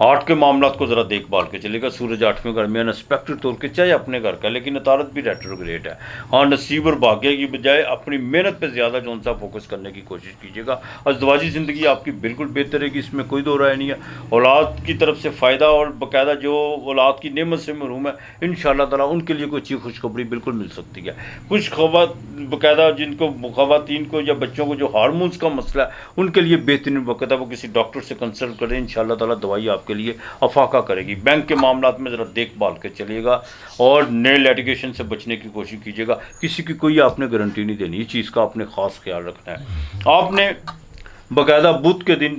Heart کے معاملات کو ذرا دیکھ بھال کے چلے گا. سورج 8ویں گھر میں انسپیکٹڈ طور کے چاہے اپنے گھر کا، لیکن عطارد بھی ریٹروگریڈ ہے. ہاں، نصیب اور بھاگیہ کی بجائے اپنی محنت پہ زیادہ جو سا فوکس کرنے کی کوشش کیجیے گا. ازدواجی زندگی آپ کی بالکل بہتر رہے گی، اس میں کوئی دو رائے نہیں ہے. اولاد کی طرف سے فائدہ، اور باقاعدہ جو اولاد کی نعمت سے محروم ہے انشاءاللہ تعالیٰ ان کے لیے کوئی اچھی خوشخبری بالکل مل سکتی ہے. کچھ باقاعدہ جن کو خواتین کو یا بچوں کو جو ہارمونز کا مسئلہ ہے ان کے لیے بہترین وقت ہے، وہ کسی ڈاکٹر سے کنسلٹ کریں. انشاءاللہ تعالیٰ دوائی آپ کے لیے افاقہ کرے گی. بینک کے معاملات میں ذرا دیکھ بھال کے چلیے گا اور نئے لیٹیگیشن سے بچنے کی کوشش کیجیے گا. کسی کی کوئی آپ نے گارنٹی نہیں دینی، اس چیز کا آپ نے خاص خیال رکھنا ہے. آپ نے باقاعدہ بدھ کے دن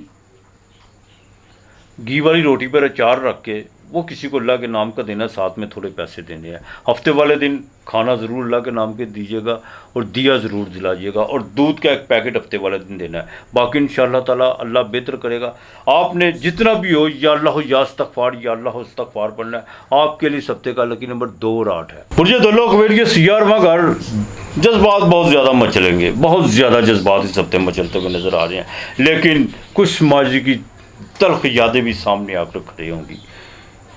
گھی والی روٹی پر اچار رکھ کے وہ کسی کو اللہ کے نام کا دینا، ساتھ میں تھوڑے پیسے دینے ہیں. ہفتے والے دن کھانا ضرور اللہ کے نام کے دیجیے گا اور دیا ضرور جلائیے گا، اور دودھ کا ایک پیکٹ ہفتے والے دن دینا ہے. باقی انشاءاللہ تعالیٰ اللہ بہتر کرے گا. آپ نے جتنا بھی ہو یا اللہ یا استغفار یا اللہ استغفار پڑھنا ہے. آپ کے لیے اس ہفتے کا لکی نمبر 2 اور 8 ہے. برج دلو کویٹ کے 11واں گھر، جذبات بہت زیادہ مچلیں گے، بہت زیادہ جذبات اس ہفتے مچلتے ہوئے نظر آ رہے ہیں، لیکن کچھ ماضی کی تلخ یادیں بھی سامنے آپ رکھ رہی ہوں گی.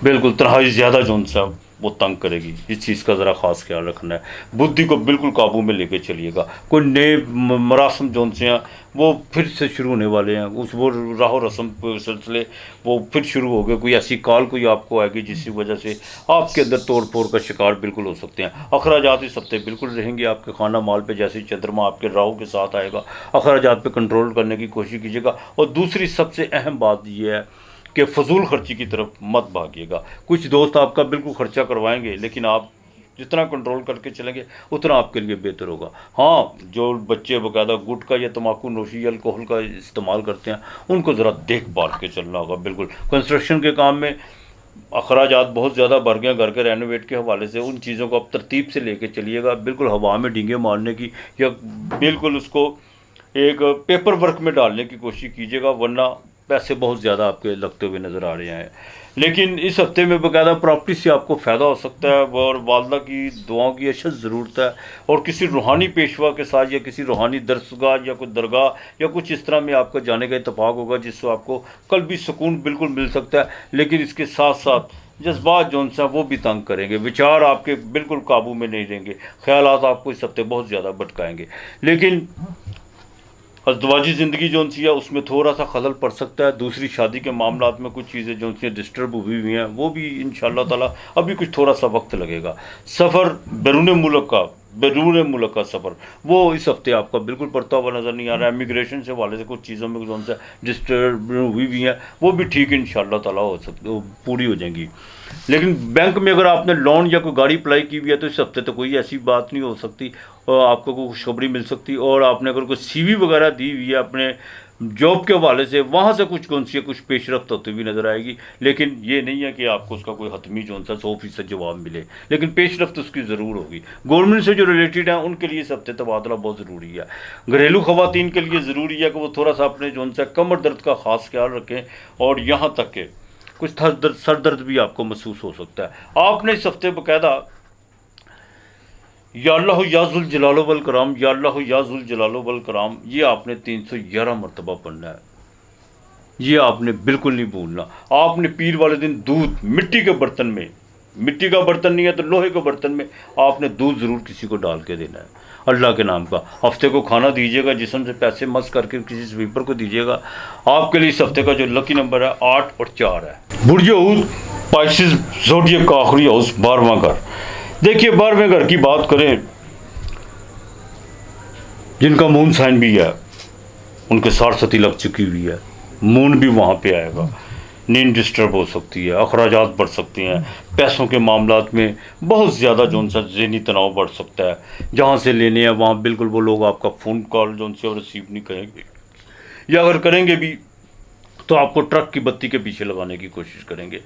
بالکل تنہائی زیادہ جو سا وہ تنگ کرے گی، اس چیز کا ذرا خاص خیال رکھنا ہے. بدھی کو بالکل قابو میں لے کے چلیے گا. کوئی نئے مراسم جو سے ہیں وہ پھر سے شروع ہونے والے ہیں، وہ راہ و رسم سلسلے وہ پھر شروع ہو گئے. کوئی ایسی کال کوئی آپ کو آئے گی جس کی وجہ سے آپ کے اندر توڑ پھوڑ کا شکار بالکل ہو سکتے ہیں. اخراجات اس ہفتے بالکل رہیں گے آپ کے خانہ مال پہ، جیسے چندرما آپ کے راہو کے ساتھ آئے گا. اخراجات پہ کنٹرول کرنے کی کوشش کیجیے گا. اور دوسری سب سے اہم بات یہ ہے کہ فضول خرچی کی طرف مت بھاگیے گا. کچھ دوست آپ کا بالکل خرچہ کروائیں گے، لیکن آپ جتنا کنٹرول کر کے چلیں گے اتنا آپ کے لیے بہتر ہوگا. ہاں، جو بچے باقاعدہ گٹکا یا تمباکو نوشی یا الکوہل کا استعمال کرتے ہیں ان کو ذرا دیکھ بھال کے چلنا ہوگا. بالکل کنسٹرکشن کے کام میں اخراجات بہت زیادہ بڑھ گئے ہیں گھر کے رینوویٹ کے حوالے سے. ان چیزوں کو آپ ترتیب سے لے کے چلیے گا. بالکل ہوا میں ڈینگے مارنے کی یا بالکل اس کو ایک پیپر ورک میں ڈالنے کی کوشش کیجیے گا، ورنہ پیسے بہت زیادہ آپ کے لگتے ہوئے نظر آ رہے ہیں. لیکن اس ہفتے میں باقاعدہ پراپرٹی سے آپ کو فائدہ ہو سکتا ہے، اور والدہ کی دعاؤں کی اشد ضرورت ہے. اور کسی روحانی پیشوا کے ساتھ یا کسی روحانی درسگاہ یا کوئی درگاہ یا کچھ اس طرح میں آپ کا جانے کا اتفاق ہوگا جس سے آپ کو قلبی سکون بالکل مل سکتا ہے. لیکن اس کے ساتھ ساتھ جذبات جو ہیں وہ بھی تنگ کریں گے، وچار آپ کے بالکل قابو میں نہیں رہیں گے، خیالات آپ کو اس ہفتے بہت زیادہ بھٹکائیں گے. لیکن ازدواجی زندگی جو سی ہے اس میں تھوڑا سا خلل پڑ سکتا ہے. دوسری شادی کے معاملات میں کچھ چیزیں جو سی ڈسٹرب ہوئی ہیں وہ بھی انشاءاللہ تعالیٰ ابھی کچھ تھوڑا سا وقت لگے گا. بیرون ملک کا سفر وہ اس ہفتے آپ کا بالکل پڑتا ہوا نظر نہیں آ رہا ہے. امیگریشن سے حوالے سے کچھ چیزوں میں جو سا ڈسٹرب ہوئی ہیں وہ بھی ٹھیک انشاءاللہ تعالیٰ ہو سکتی، پوری ہو جائیں گی. لیکن بینک میں اگر آپ نے لون یا کوئی گاڑی اپلائی کی ہوئی ہے تو اس ہفتے تو کوئی ایسی بات نہیں ہو سکتی، اور آپ کو کوئی خوشخبری مل سکتی. اور آپ نے اگر کوئی سی وی وغیرہ دی ہوئی ہے اپنے جاب کے حوالے سے، وہاں سے کچھ پیش رفت ہوتی ہوئی نظر آئے گی. لیکن یہ نہیں ہے کہ آپ کو اس کا کوئی حتمی جو سا 100% جواب ملے، لیکن پیش رفت اس کی ضرور ہوگی. گورنمنٹ سے جو ریلیٹڈ ہیں ان کے لیے اس ہفتے تبادلہ بہت ضروری ہے. گھریلو خواتین کے لیے ضروری ہے کہ وہ تھوڑا سا اپنے جو سا کمر درد کا خاص خیال رکھیں، اور یہاں تک کہ کچھ سر درد بھی آپ کو محسوس ہو سکتا ہے. آپ نے اس ہفتے باقاعدہ یا اللہ یا ذوالجلال والکرام، یا اللہ یا ذوالجلال والکرام، یہ آپ نے 311 مرتبہ پڑھنا ہے. یہ آپ نے بالکل نہیں بھولنا. آپ نے پیر والے دن دودھ مٹی کے برتن میں، مٹی کا برتن نہیں ہے تو لوہے کے برتن میں آپ نے دودھ ضرور کسی کو ڈال کے دینا ہے اللہ کے نام کا. ہفتے کو کھانا دیجیے گا، جسم سے پیسے مس کر کے کسی سویپر کو دیجیے گا. آپ کے لیے اس ہفتے کا جو لکی نمبر ہے 8 اور 4 ہے. برج اود پائسز زوڈیک کا آخری ہاؤس 12واں گھر. دیکھیے 12ویں گھر کی بات کریں، جن کا مون سائن بھی ہے ان کے سارستی لگ چکی ہوئی ہے، مون بھی وہاں پہ آئے گا. نیند ڈسٹرب ہو سکتی ہے، اخراجات بڑھ سکتے ہیں، پیسوں کے معاملات میں بہت زیادہ جو سا ذہنی تناؤ بڑھ سکتا ہے. جہاں سے لینے ہیں وہاں بالکل وہ لوگ آپ کا فون کال جو سے ریسیو نہیں کریں گے، یا اگر کریں گے بھی تو آپ کو ٹرک کی بتی کے پیچھے لگانے کی کوشش کریں گے.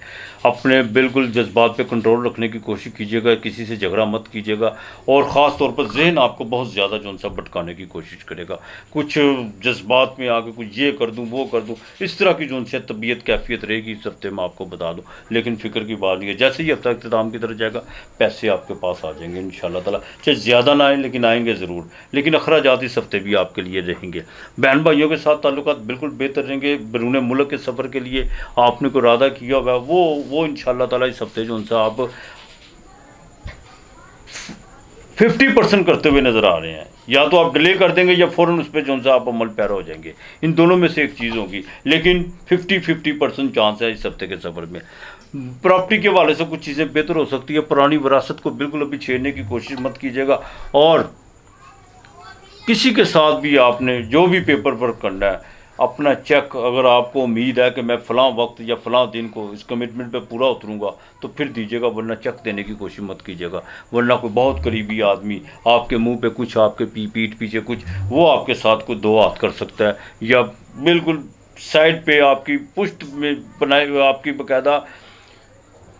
اپنے بالکل جذبات پہ کنٹرول رکھنے کی کوشش کیجیے گا، کسی سے جھگڑا مت کیجیے گا. اور خاص طور پر ذہن آپ کو بہت زیادہ جو سا بھٹکانے کی کوشش کرے گا. کچھ جذبات میں آ کے کچھ یہ کر دوں وہ کر دوں، اس طرح کی جو سے طبیعت کیفیت رہے گی اس ہفتے میں آپ کو بتا دوں. لیکن فکر کی بات نہیں ہے، جیسے ہی ہفتہ اختتام کی طرف جائے گا پیسے آپ کے پاس آ جائیں گے انشاءاللہ تعالیٰ. چاہے زیادہ نہ آئیں لیکن آئیں گے ضرور. لیکن اخراجات اس ہفتے بھی آپ کے لیے رہیں گے. بہن بھائیوں کے ساتھ تعلقات بالکل بہتر رہیں گے. بیرون ملک کے سفر کے لیے آپ نے کوئی ارادہ کیا ہوا وہ انشاءاللہ تعالیٰ اس ہفتے جو ان سے آپ 50% کرتے ہوئے نظر آ رہے ہیں. یا تو آپ ڈیلے کر دیں گے یا فوراً اس پہ جو ان سے آپ عمل پیرا ہو جائیں گے. ان دونوں میں سے ایک چیز ہوگی، لیکن 50% چانس ہے اس ہفتے کے سفر میں. پراپرٹی کے حوالے سے کچھ چیزیں بہتر ہو سکتی ہے. پرانی وراثت کو بالکل ابھی چھیڑنے کی کوشش مت کیجیے گا. اور کسی کے ساتھ بھی آپ نے جو بھی پیپر ورک کرنا ہے، اپنا چیک، اگر آپ کو امید ہے کہ میں فلاں وقت یا فلاں دن کو اس کمٹمنٹ پہ پورا اتروں گا تو پھر دیجیے گا، ورنہ چیک دینے کی کوشش مت کیجیے گا. ورنہ کوئی بہت قریبی آدمی آپ کے منہ پہ کچھ، آپ کے پیٹھ پیچھے کچھ، وہ آپ کے ساتھ کوئی دو ہاتھ کر سکتا ہے، یا بالکل سائڈ پہ آپ کی پشت میں بنائے ہوئے آپ کی باقاعدہ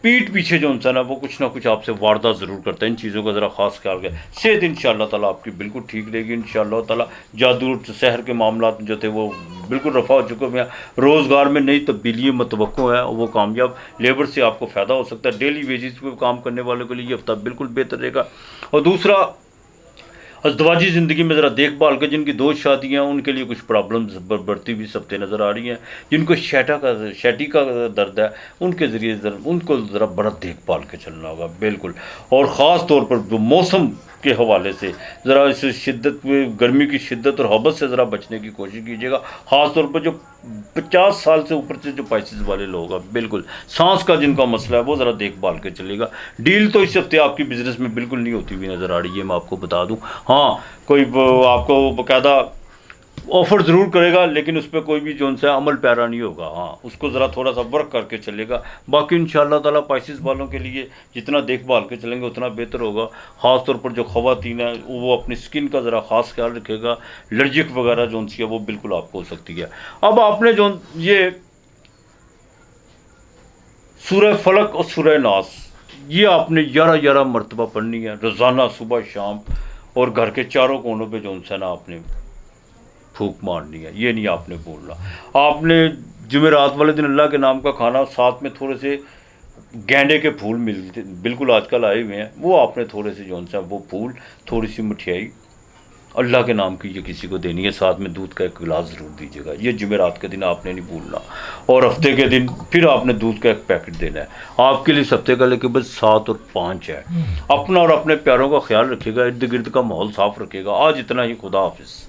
پیٹھ پیچھے جو انسان ہے وہ کچھ نہ کچھ آپ سے واردات ضرور کرتا ہے. ان چیزوں کا ذرا خاص خیال رکھیں. صحت انشاءاللہ تعالیٰ آپ کی بالکل ٹھیک رہے گی انشاءاللہ تعالیٰ. جادو سحر کے معاملات جو تھے وہ بالکل رفع ہو چکے ہیں. روزگار میں نئی تبدیلیاں متوقع ہیں، وہ کامیاب. لیبر سے آپ کو فائدہ ہو سکتا ہے. ڈیلی ویجز پہ کام کرنے والوں کے لیے یہ ہفتہ بالکل بہتر رہے گا. اور دوسرا، ازدواجی زندگی میں ذرا دیکھ بھال کے، جن کی دو شادیاں ہیں ان کے لیے کچھ پرابلمز بڑھتی ہوئی ہفتے نظر آ رہی ہیں. جن کو شیٹی کا درد ہے، ان کے ذریعے ان کو ذرا بڑا دیکھ بھال کے چلنا ہوگا بالکل. اور خاص طور پر جو موسم کے حوالے سے ذرا اس شدت میں، گرمی کی شدت اور حبس سے ذرا بچنے کی کوشش کیجیے گا. خاص طور پر جو 50 سال سے اوپر سے جو پائسز والے لوگ ہیں، بالکل سانس کا جن کا مسئلہ ہے وہ ذرا دیکھ بھال کے چلے گا. ڈیل تو اس ہفتے آپ کی بزنس میں بالکل نہیں ہوتی ہوئی نظر آ رہی ہے، میں آپ کو بتا دوں. ہاں، کوئی آپ کو باقاعدہ آفر ضرور کرے گا، لیکن اس پہ کوئی بھی جو ان سے عمل پیرا نہیں ہوگا. ہاں، اس کو ذرا تھوڑا سا ورک کر کے چلے گا. باقی انشاءاللہ تعالیٰ پائسز والوں کے لیے جتنا دیکھ بھال کے چلیں گے اتنا بہتر ہوگا. خاص طور پر جو خواتین ہیں وہ اپنی سکن کا ذرا خاص خیال رکھے گا. الرجک وغیرہ جو ان سی ہے وہ بالکل آپ کو ہو سکتی ہے. اب آپ نے جو یہ سورہ فلق اور سورہ ناس، یہ آپ نے 11 مرتبہ پڑھنی ہے روزانہ، صبح شام. اور گھر کے چاروں کونوں پہ جو ان سے نا آپ نے پھونک مارنی ہے. یہ نہیں آپ نے بولنا. آپ نے جمعرات والے دن اللہ کے نام کا کھانا، ساتھ میں تھوڑے سے گینڈے کے پھول ملتے بالکل آج کل آئے ہوئے ہیں، وہ آپ نے تھوڑے سے جو ان سے وہ پھول، تھوڑی سی مٹھائی اللہ کے نام کی یہ کسی کو دینی ہے. ساتھ میں دودھ کا ایک گلاس ضرور دیجیے گا. یہ جمعرات کے دن آپ نے نہیں بھولنا. اور ہفتے کے دن پھر آپ نے دودھ کا ایک پیکٹ دینا ہے. آپ کے لیے اس ہفتے کا لے کے بس 7 اور 5 ہے. اپنا اور اپنے پیاروں کا خیال رکھیے گا. ارد گرد کا ماحول صاف رکھیے گا. آج اتنا ہی. خدا حافظ.